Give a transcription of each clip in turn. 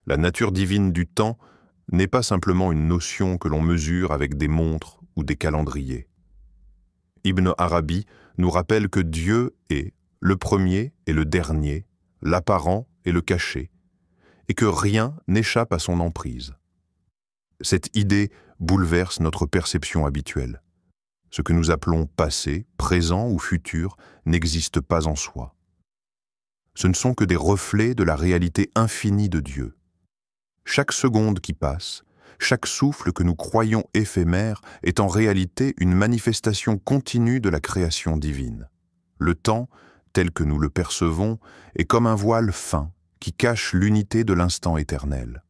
La nature divine du temps n'est pas simplement une notion que l'on mesure avec des montres ou des calendriers. Ibn Arabi nous rappelle que Dieu est le premier et le dernier, l'apparent et le caché, et que rien n'échappe à son emprise. Cette idée bouleverse notre perception habituelle. Ce que nous appelons passé, présent ou futur n'existe pas en soi. Ce ne sont que des reflets de la réalité infinie de Dieu. Chaque seconde qui passe, chaque souffle que nous croyons éphémère est en réalité une manifestation continue de la création divine. Le temps, tel que nous le percevons, est comme un voile fin qui cache l'unité de l'instant éternel.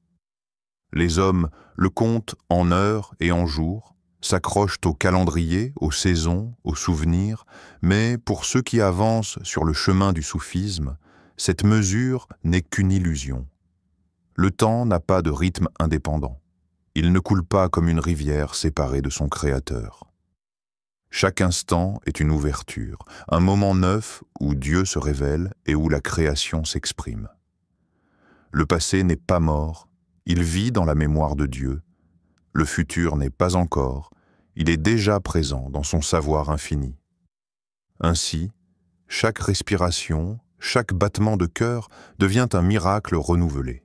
Les hommes le comptent en heures et en jours, s'accrochent au calendrier, aux saisons, aux souvenirs, mais pour ceux qui avancent sur le chemin du soufisme, cette mesure n'est qu'une illusion. Le temps n'a pas de rythme indépendant. Il ne coule pas comme une rivière séparée de son créateur. Chaque instant est une ouverture, un moment neuf où Dieu se révèle et où la création s'exprime. Le passé n'est pas mort, il vit dans la mémoire de Dieu. Le futur n'est pas encore, il est déjà présent dans son savoir infini. Ainsi, chaque respiration, chaque battement de cœur devient un miracle renouvelé.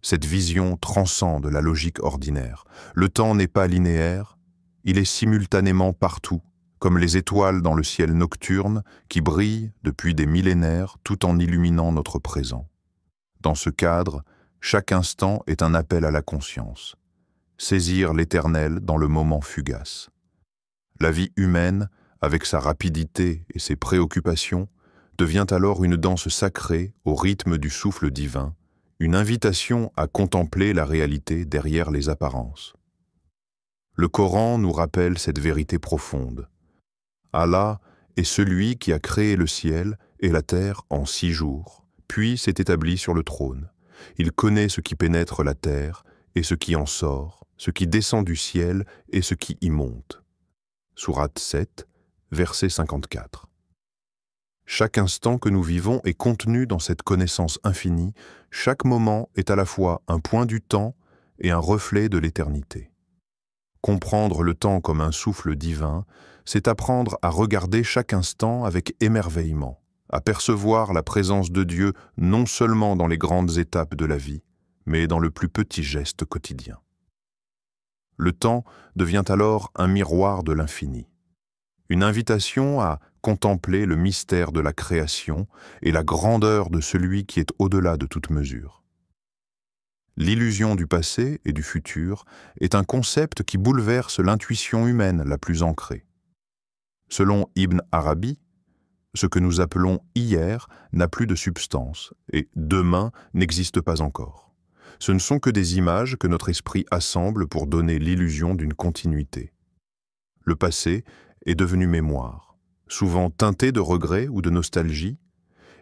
Cette vision transcende la logique ordinaire. Le temps n'est pas linéaire, il est simultanément partout, comme les étoiles dans le ciel nocturne qui brillent depuis des millénaires tout en illuminant notre présent. Dans ce cadre, chaque instant est un appel à la conscience. Saisir l'éternel dans le moment fugace. La vie humaine, avec sa rapidité et ses préoccupations, devient alors une danse sacrée au rythme du souffle divin, une invitation à contempler la réalité derrière les apparences. Le Coran nous rappelle cette vérité profonde. Allah est celui qui a créé le ciel et la terre en 6 jours, puis s'est établi sur le trône. Il connaît ce qui pénètre la terre et ce qui en sort, ce qui descend du ciel et ce qui y monte. Sourate 7, verset 54. Chaque instant que nous vivons est contenu dans cette connaissance infinie, chaque moment est à la fois un point du temps et un reflet de l'éternité. Comprendre le temps comme un souffle divin, c'est apprendre à regarder chaque instant avec émerveillement, à percevoir la présence de Dieu non seulement dans les grandes étapes de la vie, mais dans le plus petit geste quotidien. Le temps devient alors un miroir de l'infini, une invitation à contempler le mystère de la création et la grandeur de celui qui est au-delà de toute mesure. L'illusion du passé et du futur est un concept qui bouleverse l'intuition humaine la plus ancrée. Selon Ibn Arabi, ce que nous appelons hier n'a plus de substance et demain n'existe pas encore. Ce ne sont que des images que notre esprit assemble pour donner l'illusion d'une continuité. Le passé est devenu mémoire, souvent teinté de regret ou de nostalgie,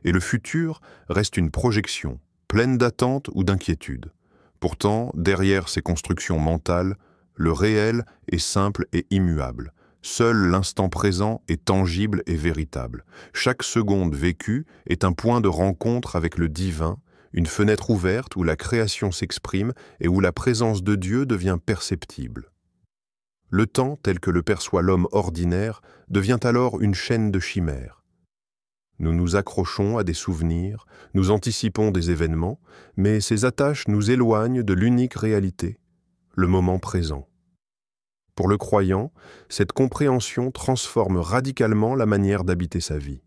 et le futur reste une projection, pleine d'attente ou d'inquiétude. Pourtant, derrière ces constructions mentales, le réel est simple et immuable. Seul l'instant présent est tangible et véritable. Chaque seconde vécue est un point de rencontre avec le divin, une fenêtre ouverte où la création s'exprime et où la présence de Dieu devient perceptible. Le temps, tel que le perçoit l'homme ordinaire, devient alors une chaîne de chimères. Nous nous accrochons à des souvenirs, nous anticipons des événements, mais ces attaches nous éloignent de l'unique réalité, le moment présent. Pour le croyant, cette compréhension transforme radicalement la manière d'habiter sa vie.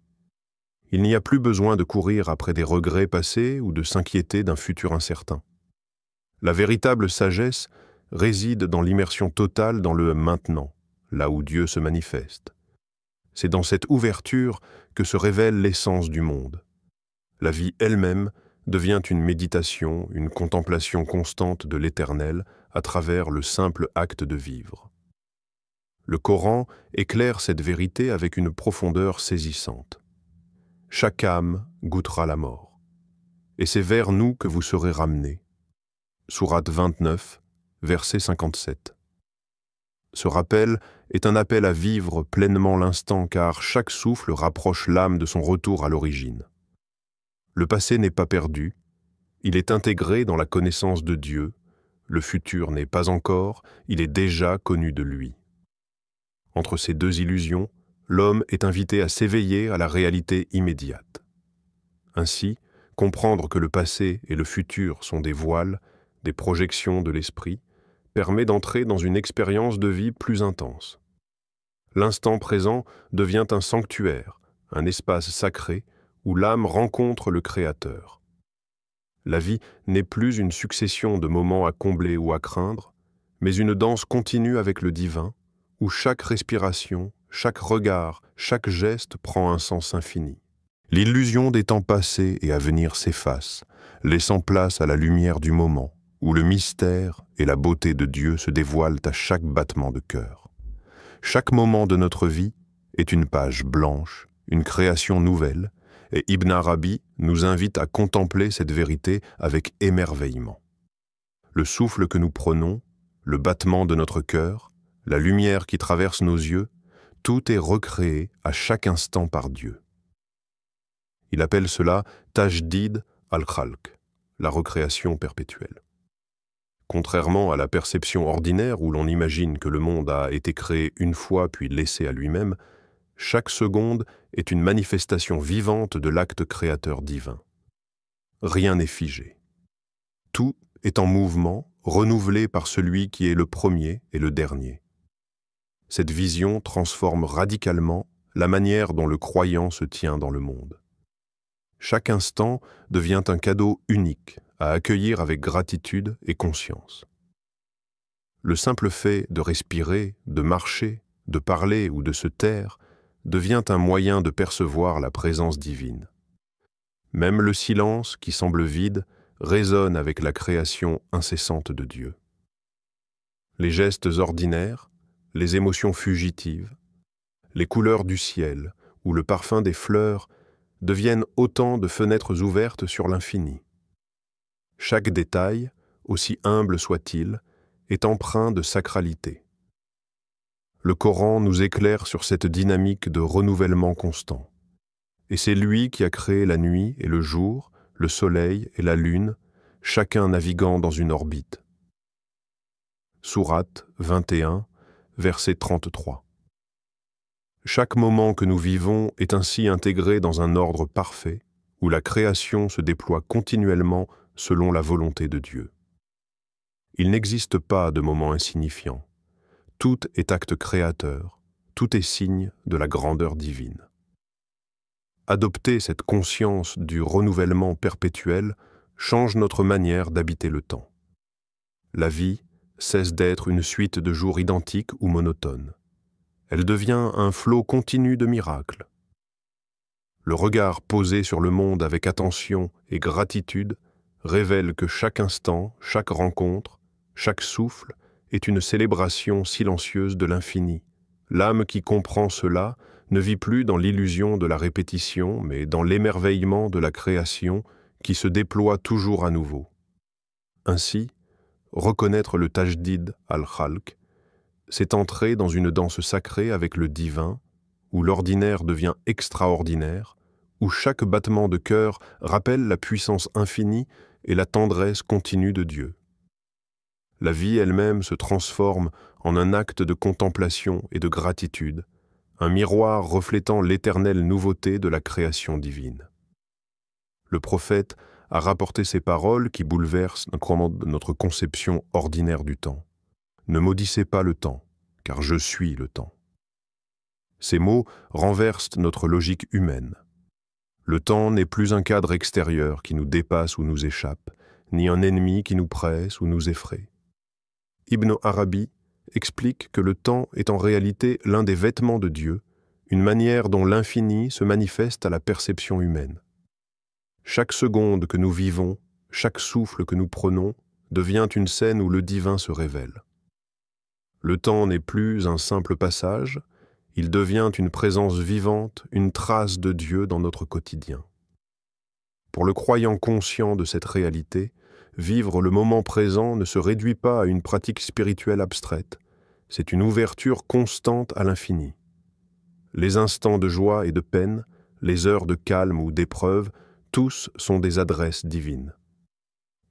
Il n'y a plus besoin de courir après des regrets passés ou de s'inquiéter d'un futur incertain. La véritable sagesse réside dans l'immersion totale dans le maintenant, là où Dieu se manifeste. C'est dans cette ouverture que se révèle l'essence du monde. La vie elle-même devient une méditation, une contemplation constante de l'éternel à travers le simple acte de vivre. Le Coran éclaire cette vérité avec une profondeur saisissante. Chaque âme goûtera la mort, et c'est vers nous que vous serez ramenés. Sourate 29, verset 57. Ce rappel est un appel à vivre pleinement l'instant car chaque souffle rapproche l'âme de son retour à l'origine. Le passé n'est pas perdu, Il est intégré dans la connaissance de Dieu. Le futur n'est pas encore, il est déjà connu de lui. Entre ces deux illusions, l'homme est invité à s'éveiller à la réalité immédiate. Ainsi, comprendre que le passé et le futur sont des voiles, des projections de l'esprit, permet d'entrer dans une expérience de vie plus intense. L'instant présent devient un sanctuaire, un espace sacré où l'âme rencontre le Créateur. La vie n'est plus une succession de moments à combler ou à craindre, mais une danse continue avec le divin, où chaque respiration, chaque regard, chaque geste prend un sens infini. L'illusion des temps passés et à venir s'efface, laissant place à la lumière du moment, où le mystère et la beauté de Dieu se dévoilent à chaque battement de cœur. Chaque moment de notre vie est une page blanche, une création nouvelle, et Ibn Arabi nous invite à contempler cette vérité avec émerveillement. Le souffle que nous prenons, le battement de notre cœur, la lumière qui traverse nos yeux, tout est recréé à chaque instant par Dieu. Il appelle cela Tajdid al-Khalq, la recréation perpétuelle. Contrairement à la perception ordinaire où l'on imagine que le monde a été créé une fois puis laissé à lui-même, chaque seconde est une manifestation vivante de l'acte créateur divin. Rien n'est figé. Tout est en mouvement, renouvelé par celui qui est le premier et le dernier. Cette vision transforme radicalement la manière dont le croyant se tient dans le monde. Chaque instant devient un cadeau unique à accueillir avec gratitude et conscience. Le simple fait de respirer, de marcher, de parler ou de se taire devient un moyen de percevoir la présence divine. Même le silence, qui semble vide, résonne avec la création incessante de Dieu. Les gestes ordinaires, les émotions fugitives, les couleurs du ciel ou le parfum des fleurs deviennent autant de fenêtres ouvertes sur l'infini. Chaque détail, aussi humble soit-il, est empreint de sacralité. Le Coran nous éclaire sur cette dynamique de renouvellement constant. Et c'est lui qui a créé la nuit et le jour, le soleil et la lune, chacun naviguant dans une orbite. Sourate 21, verset 33. Chaque moment que nous vivons est ainsi intégré dans un ordre parfait, où la création se déploie continuellement selon la volonté de Dieu. Il n'existe pas de moment insignifiant. Tout est acte créateur, tout est signe de la grandeur divine. Adopter cette conscience du renouvellement perpétuel change notre manière d'habiter le temps. La vie cesse d'être une suite de jours identiques ou monotones. Elle devient un flot continu de miracles. Le regard posé sur le monde avec attention et gratitude révèle que chaque instant, chaque rencontre, chaque souffle est une célébration silencieuse de l'infini. L'âme qui comprend cela ne vit plus dans l'illusion de la répétition, mais dans l'émerveillement de la création qui se déploie toujours à nouveau. Ainsi, reconnaître le Tajdid al-Khalq, c'est entrer dans une danse sacrée avec le divin, où l'ordinaire devient extraordinaire, où chaque battement de cœur rappelle la puissance infinie et la tendresse continue de Dieu. La vie elle-même se transforme en un acte de contemplation et de gratitude, un miroir reflétant l'éternelle nouveauté de la création divine. Le prophète a rapporté ces paroles qui bouleversent notre conception ordinaire du temps. Ne maudissez pas le temps, car je suis le temps. Ces mots renversent notre logique humaine. Le temps n'est plus un cadre extérieur qui nous dépasse ou nous échappe, ni un ennemi qui nous presse ou nous effraie. Ibn Arabi explique que le temps est en réalité l'un des vêtements de Dieu, une manière dont l'infini se manifeste à la perception humaine. Chaque seconde que nous vivons, chaque souffle que nous prenons, devient une scène où le divin se révèle. Le temps n'est plus un simple passage, il devient une présence vivante, une trace de Dieu dans notre quotidien. Pour le croyant conscient de cette réalité, vivre le moment présent ne se réduit pas à une pratique spirituelle abstraite, c'est une ouverture constante à l'infini. Les instants de joie et de peine, les heures de calme ou d'épreuve, tous sont des adresses divines.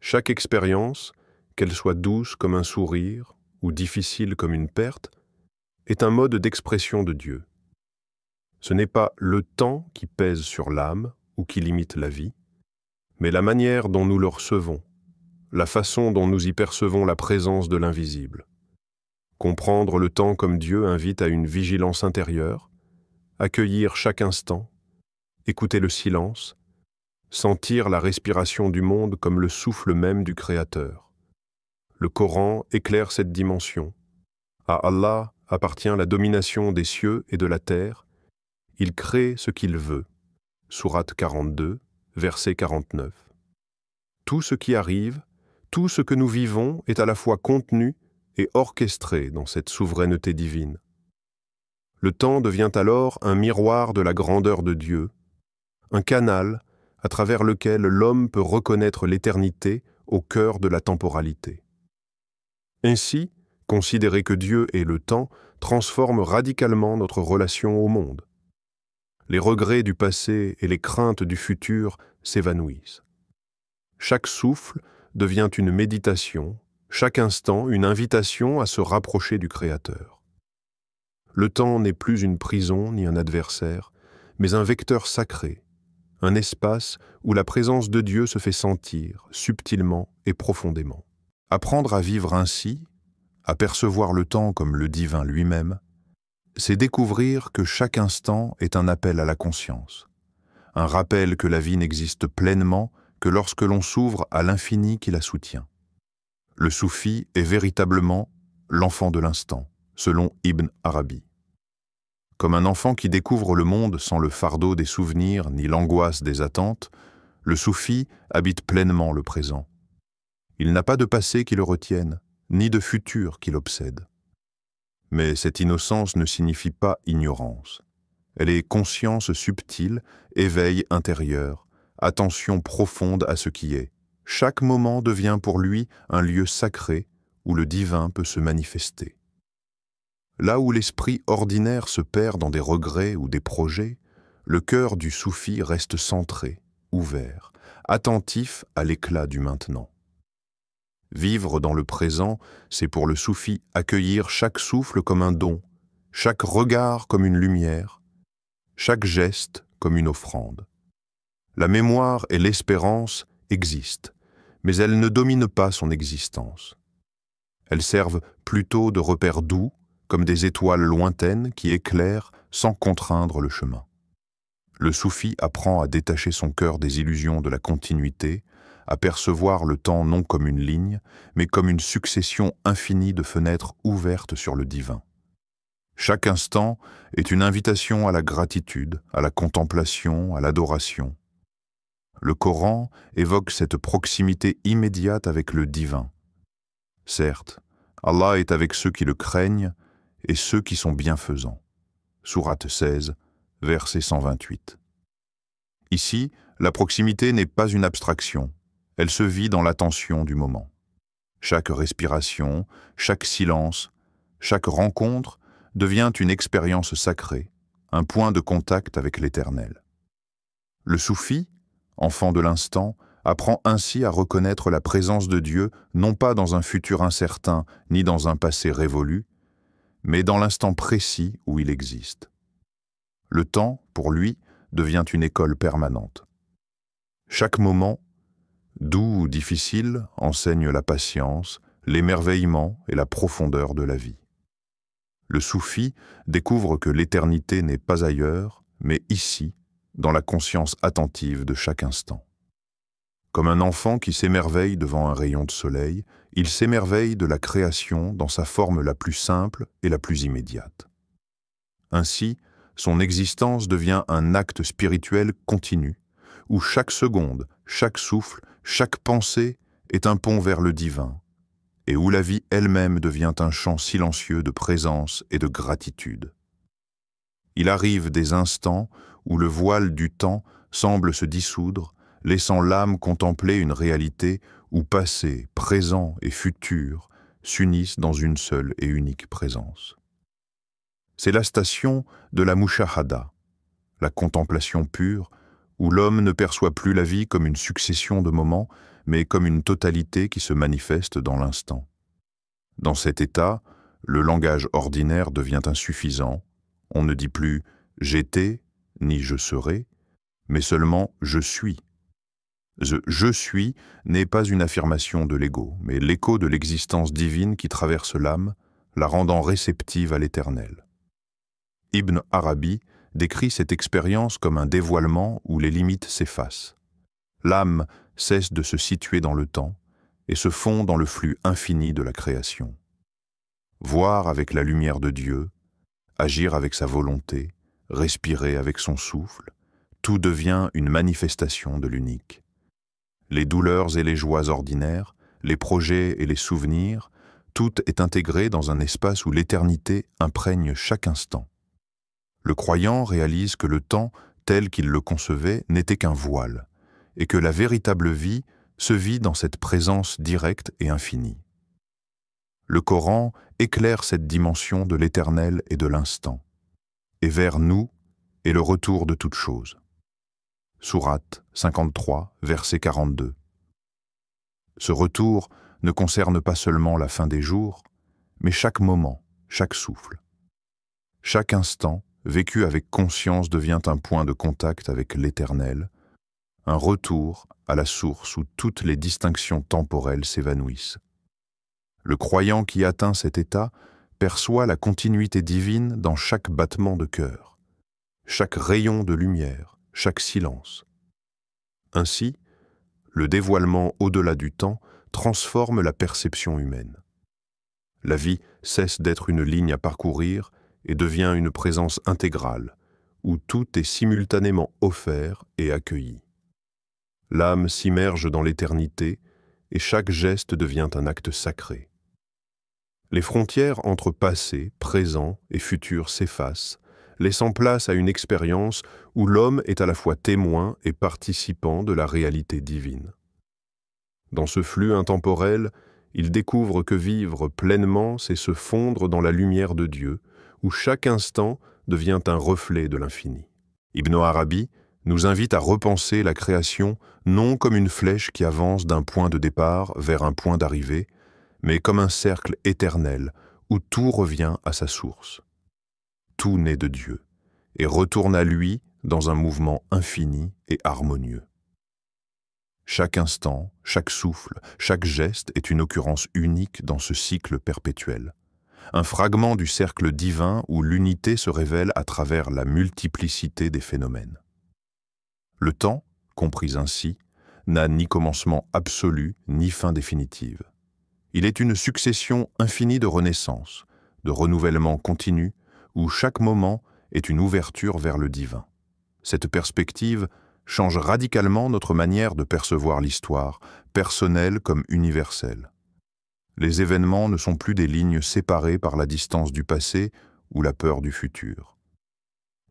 Chaque expérience, qu'elle soit douce comme un sourire ou difficile comme une perte, est un mode d'expression de Dieu. Ce n'est pas le temps qui pèse sur l'âme ou qui limite la vie, mais la manière dont nous le recevons, la façon dont nous y percevons la présence de l'invisible. Comprendre le temps comme Dieu invite à une vigilance intérieure, accueillir chaque instant, écouter le silence, sentir la respiration du monde comme le souffle même du Créateur. Le Coran éclaire cette dimension. À Allah appartient la domination des cieux et de la terre. Il crée ce qu'il veut. Sourate 42, verset 49. Tout ce qui arrive, tout ce que nous vivons est à la fois contenu et orchestré dans cette souveraineté divine. Le temps devient alors un miroir de la grandeur de Dieu, un canal à travers lequel l'homme peut reconnaître l'éternité au cœur de la temporalité. Ainsi, considérer que Dieu est le temps transforme radicalement notre relation au monde. Les regrets du passé et les craintes du futur s'évanouissent. Chaque souffle devient une méditation, chaque instant une invitation à se rapprocher du Créateur. Le temps n'est plus une prison ni un adversaire, mais un vecteur sacré, un espace où la présence de Dieu se fait sentir subtilement et profondément. Apprendre à vivre ainsi, à percevoir le temps comme le divin lui-même, c'est découvrir que chaque instant est un appel à la conscience, un rappel que la vie n'existe pleinement que lorsque l'on s'ouvre à l'infini qui la soutient. Le soufi est véritablement l'enfant de l'instant, selon Ibn Arabi. Comme un enfant qui découvre le monde sans le fardeau des souvenirs ni l'angoisse des attentes, le soufi habite pleinement le présent. Il n'a pas de passé qui le retienne, ni de futur qui l'obsède. Mais cette innocence ne signifie pas ignorance. Elle est conscience subtile, éveil intérieur, attention profonde à ce qui est. Chaque moment devient pour lui un lieu sacré où le divin peut se manifester. Là où l'esprit ordinaire se perd dans des regrets ou des projets, le cœur du soufi reste centré, ouvert, attentif à l'éclat du maintenant. Vivre dans le présent, c'est pour le soufi accueillir chaque souffle comme un don, chaque regard comme une lumière, chaque geste comme une offrande. La mémoire et l'espérance existent, mais elles ne dominent pas son existence. Elles servent plutôt de repères doux, comme des étoiles lointaines qui éclairent sans contraindre le chemin. Le soufi apprend à détacher son cœur des illusions de la continuité, à percevoir le temps non comme une ligne, mais comme une succession infinie de fenêtres ouvertes sur le divin. Chaque instant est une invitation à la gratitude, à la contemplation, à l'adoration. Le Coran évoque cette proximité immédiate avec le divin. Certes, Allah est avec ceux qui le craignent et ceux qui sont bienfaisants. Sourate 16, verset 128. Ici, la proximité n'est pas une abstraction, elle se vit dans l'attention du moment. Chaque respiration, chaque silence, chaque rencontre devient une expérience sacrée, un point de contact avec l'Éternel. Le soufi, enfant de l'instant, apprend ainsi à reconnaître la présence de Dieu non pas dans un futur incertain ni dans un passé révolu, mais dans l'instant précis où il existe. Le temps, pour lui, devient une école permanente. Chaque moment, doux ou difficile, enseigne la patience, l'émerveillement et la profondeur de la vie. Le soufi découvre que l'éternité n'est pas ailleurs, mais ici, dans la conscience attentive de chaque instant. Comme un enfant qui s'émerveille devant un rayon de soleil, il s'émerveille de la création dans sa forme la plus simple et la plus immédiate. Ainsi, son existence devient un acte spirituel continu, où chaque seconde, chaque souffle, chaque pensée est un pont vers le divin, et où la vie elle-même devient un chant silencieux de présence et de gratitude. Il arrive des instants où le voile du temps semble se dissoudre, laissant l'âme contempler une réalité où passé, présent et futur s'unissent dans une seule et unique présence. C'est la station de la mushahada, la contemplation pure, où l'homme ne perçoit plus la vie comme une succession de moments, mais comme une totalité qui se manifeste dans l'instant. Dans cet état, le langage ordinaire devient insuffisant. On ne dit plus « j'étais » ni « je serai », mais seulement « je suis ». « Je suis » n'est pas une affirmation de l'ego, mais l'écho de l'existence divine qui traverse l'âme, la rendant réceptive à l'éternel. Ibn Arabi décrit cette expérience comme un dévoilement où les limites s'effacent. L'âme cesse de se situer dans le temps et se fond dans le flux infini de la création. Voir avec la lumière de Dieu, agir avec sa volonté, respirer avec son souffle, tout devient une manifestation de l'unique. Les douleurs et les joies ordinaires, les projets et les souvenirs, tout est intégré dans un espace où l'éternité imprègne chaque instant. Le croyant réalise que le temps, tel qu'il le concevait, n'était qu'un voile, et que la véritable vie se vit dans cette présence directe et infinie. Le Coran éclaire cette dimension de l'éternel et de l'instant, et vers nous est le retour de toute chose. Sourate 53, verset 42. Ce retour ne concerne pas seulement la fin des jours, mais chaque moment, chaque souffle. Chaque instant, vécu avec conscience, devient un point de contact avec l'Éternel, un retour à la source où toutes les distinctions temporelles s'évanouissent. Le croyant qui atteint cet état perçoit la continuité divine dans chaque battement de cœur, chaque rayon de lumière, chaque silence. Ainsi, le dévoilement au-delà du temps transforme la perception humaine. La vie cesse d'être une ligne à parcourir et devient une présence intégrale, où tout est simultanément offert et accueilli. L'âme s'immerge dans l'éternité et chaque geste devient un acte sacré. Les frontières entre passé, présent et futur s'effacent, laissant place à une expérience où l'homme est à la fois témoin et participant de la réalité divine. Dans ce flux intemporel, il découvre que vivre pleinement, c'est se fondre dans la lumière de Dieu, où chaque instant devient un reflet de l'infini. Ibn Arabi nous invite à repenser la création non comme une flèche qui avance d'un point de départ vers un point d'arrivée, mais comme un cercle éternel où tout revient à sa source. Tout naît de Dieu et retourne à lui dans un mouvement infini et harmonieux. Chaque instant, chaque souffle, chaque geste est une occurrence unique dans ce cycle perpétuel. Un fragment du cercle divin où l'unité se révèle à travers la multiplicité des phénomènes. Le temps, compris ainsi, n'a ni commencement absolu ni fin définitive. Il est une succession infinie de renaissances, de renouvellements continus, où chaque moment est une ouverture vers le divin. Cette perspective change radicalement notre manière de percevoir l'histoire, personnelle comme universelle. Les événements ne sont plus des lignes séparées par la distance du passé ou la peur du futur.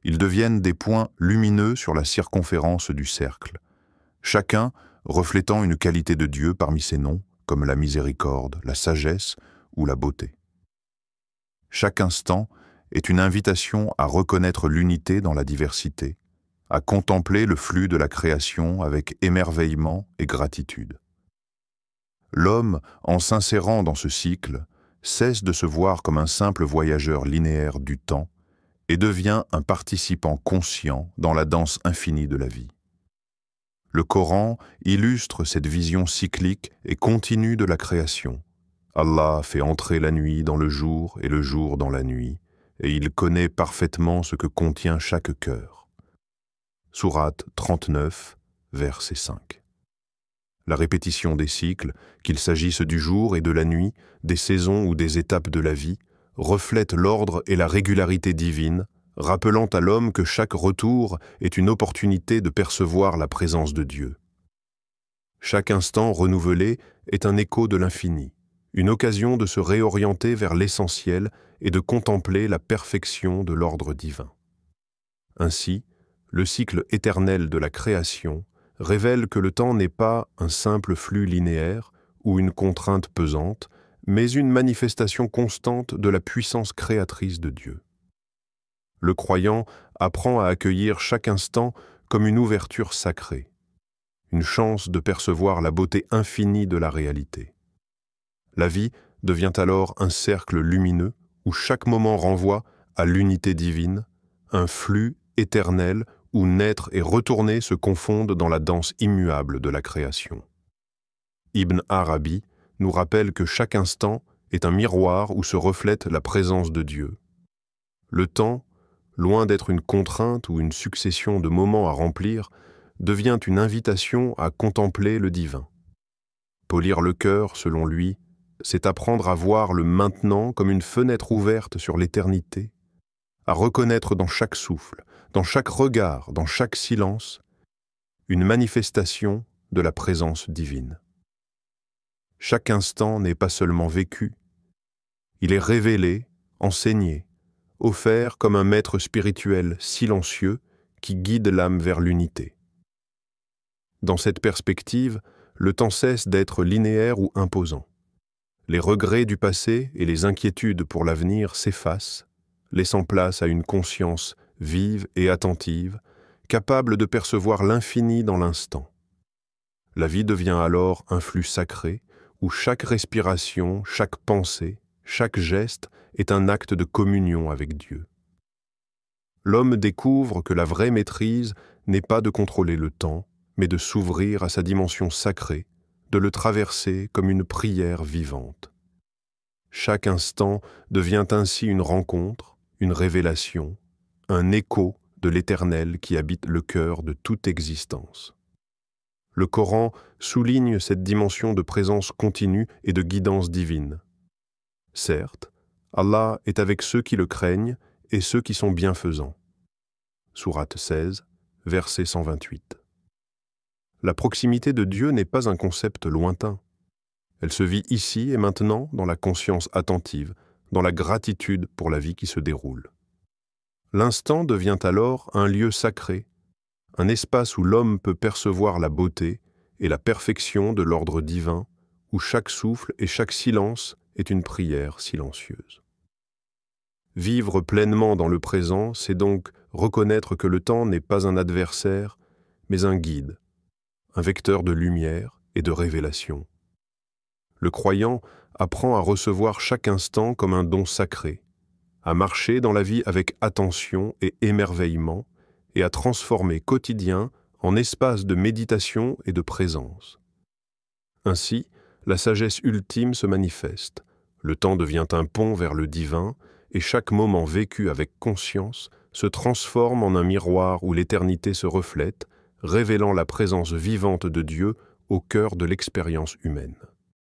Ils deviennent des points lumineux sur la circonférence du cercle, chacun reflétant une qualité de Dieu parmi ses noms, comme la miséricorde, la sagesse ou la beauté. Chaque instant est une invitation à reconnaître l'unité dans la diversité, à contempler le flux de la création avec émerveillement et gratitude. L'homme, en s'insérant dans ce cycle, cesse de se voir comme un simple voyageur linéaire du temps et devient un participant conscient dans la danse infinie de la vie. Le Coran illustre cette vision cyclique et continue de la création. Allah fait entrer la nuit dans le jour et le jour dans la nuit, et il connaît parfaitement ce que contient chaque cœur. Sourate 39, verset 5. La répétition des cycles, qu'il s'agisse du jour et de la nuit, des saisons ou des étapes de la vie, reflète l'ordre et la régularité divine, rappelant à l'homme que chaque retour est une opportunité de percevoir la présence de Dieu. Chaque instant renouvelé est un écho de l'infini, une occasion de se réorienter vers l'essentiel et de contempler la perfection de l'ordre divin. Ainsi, le cycle éternel de la création révèle que le temps n'est pas un simple flux linéaire ou une contrainte pesante, mais une manifestation constante de la puissance créatrice de Dieu. Le croyant apprend à accueillir chaque instant comme une ouverture sacrée, une chance de percevoir la beauté infinie de la réalité. La vie devient alors un cercle lumineux où chaque moment renvoie à l'unité divine, un flux éternel où naître et retourner se confondent dans la danse immuable de la création. Ibn Arabi nous rappelle que chaque instant est un miroir où se reflète la présence de Dieu. Le temps, loin d'être une contrainte ou une succession de moments à remplir, devient une invitation à contempler le divin. Polir le cœur, selon lui, c'est apprendre à voir le maintenant comme une fenêtre ouverte sur l'éternité, à reconnaître dans chaque souffle, dans chaque regard, dans chaque silence, une manifestation de la présence divine. Chaque instant n'est pas seulement vécu, il est révélé, enseigné, offert comme un maître spirituel silencieux qui guide l'âme vers l'unité. Dans cette perspective, le temps cesse d'être linéaire ou imposant. Les regrets du passé et les inquiétudes pour l'avenir s'effacent, laissant place à une conscience vive et attentive, capable de percevoir l'infini dans l'instant. La vie devient alors un flux sacré, où chaque respiration, chaque pensée, chaque geste est un acte de communion avec Dieu. L'homme découvre que la vraie maîtrise n'est pas de contrôler le temps, mais de s'ouvrir à sa dimension sacrée, de le traverser comme une prière vivante. Chaque instant devient ainsi une rencontre, une révélation, un écho de l'Éternel qui habite le cœur de toute existence. Le Coran souligne cette dimension de présence continue et de guidance divine. Certes, Allah est avec ceux qui le craignent et ceux qui sont bienfaisants. Sourate 16, verset 128. La proximité de Dieu n'est pas un concept lointain. Elle se vit ici et maintenant dans la conscience attentive, dans la gratitude pour la vie qui se déroule. L'instant devient alors un lieu sacré, un espace où l'homme peut percevoir la beauté et la perfection de l'ordre divin, où chaque souffle et chaque silence est une prière silencieuse. Vivre pleinement dans le présent, c'est donc reconnaître que le temps n'est pas un adversaire, mais un guide, un vecteur de lumière et de révélation. Le croyant apprend à recevoir chaque instant comme un don sacré, à marcher dans la vie avec attention et émerveillement, et à transformer quotidien en espace de méditation et de présence. Ainsi, la sagesse ultime se manifeste, le temps devient un pont vers le divin, et chaque moment vécu avec conscience se transforme en un miroir où l'éternité se reflète, révélant la présence vivante de Dieu au cœur de l'expérience humaine.